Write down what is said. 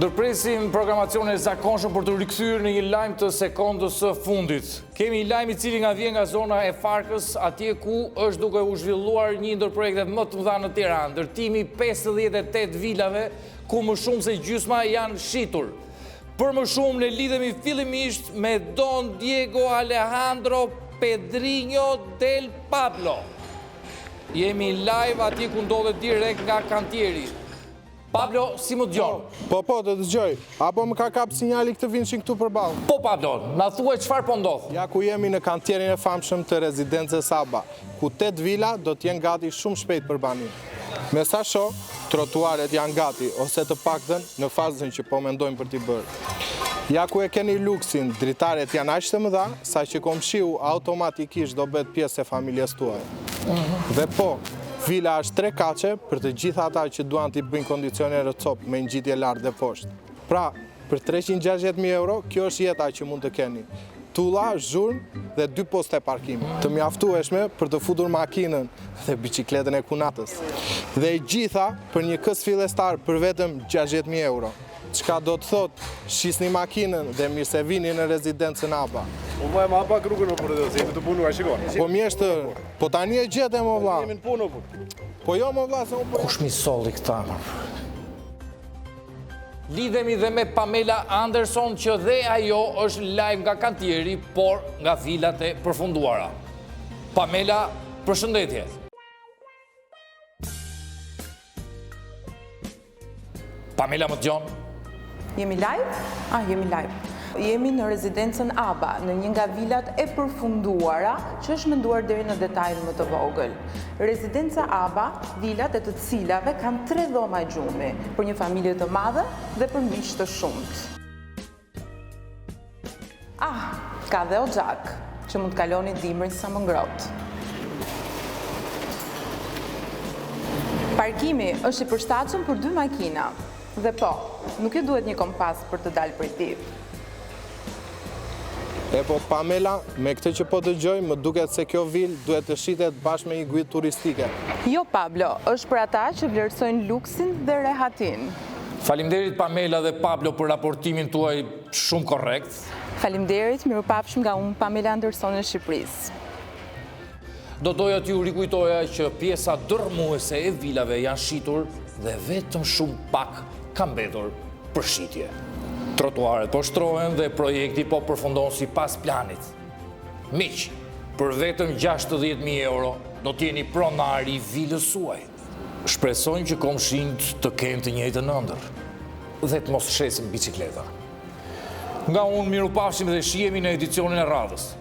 Ndërpresim programacione e zakonshëm për të rikthyer në një lajm të sekondës së fundit. Kemi një lajm I cili nga vjen nga zona e Farkës, atje ku është duke u zhvilluar një ndër projektet më të mëdha në Tiranë, ndërtimi 58 vilave ku më shumë se gjysma janë shitur. Për më shumë ne lidhemi fillimisht me Don Diego Alejandro Pedrinho del Pablo. Jemi live atje ku ndodhet direkt nga kantieri. Pablo, si më dëgjon? Po, të dëgjoj. Apo më ka kap sinjali këtë vinshin këtu përballë? Po, Pablo, na thuaj çfarë po ndodh? Ja ku jemi në kantierin e famshëm të rezidencës Aba, ku 8 vila do të jenë gati shumë shpejt për banim. Me sa shoh, trotuaret janë gati, ose të paktën në fazën që po mendojmë për t'i bërë. Ja ku e keni luksin, dritaret janë aq të mëdha, sa që komshiu automatikisht do bëhet pjesë e familjes tuaj. Dhe po, vila është 3 kaçe për të gjitha ata që duan t'i bëjnë kondicionerë copë me ngjitje lart dhe poshtë. Pra, për 360.000 euro, kjo është jeta që mund të keni. Tulla, zhurmë dhe 2 poste parkimi. Të mjaftueshme për të futur makinën dhe biçikletën e kunatës. Dhe gjitha për një kës fillestar për vetëm 60.000 euro. Çka do të thot, shisni makinën dhe mirë se vini në rezidencën Aba. Unë më e pak rrugën për të jemi të punuar, shikon. Po mjeshtër, po tani e gjetem o vlla. Jemi në punë po. Po jo mo vlla, se unë po. Kush mi solli këta? Lidhemi dhe me Pamela Anderson që dhe ajo është live nga kantieri, por nga vilat e përfunduara. Pamela, përshëndetje. Pamela më dëgjon? Jemi live? Jemi live. Jemi në rezidencën Aba, në një nga vilat e përfunduara që është menduar deri në detajin më të vogël. Rezidenca Aba, vilat e të cilave kanë 3 dhoma gjumi, për një familje të madhe dhe për miq të shumt. Ka dhe oxhak, që mund të kaloni dimrin sa më ngrohtë. Parkimi është I përshtatshëm për 2 makina. Dhe po, nuk ju duhet një kompas për të dalë prej tij. E po Pamela, me këtë që po dëgjoj, më duket se kjo vilë duhet të shitet bashkë me një guidë turistike. Jo, Pablo, është për ata që vlerësojnë luksin dhe rehatin. Faleminderit Pamela dhe Pablo për raportimin tuaj shumë korrekt. Faleminderit, mirupafshim nga unë Pamela Anderson e Shqipërisë. Do doja t'ju rikujtoja që pjesa dërmuese e vilave janë shitur dhe vetëm shumë pak ka mbetur për shitje. Trotuaret po shtrohen dhe projekti po përfundon sipas planit. Miq, për vetëm 60.000 euro do t'jeni pronari I vilës suaj. Shpresojmë që komshinjt të kenë të njëjtën ëndër dhe të mos shesin bicikleta. Nga unë mirupafshim dhe shihemi në edicionin e radhës.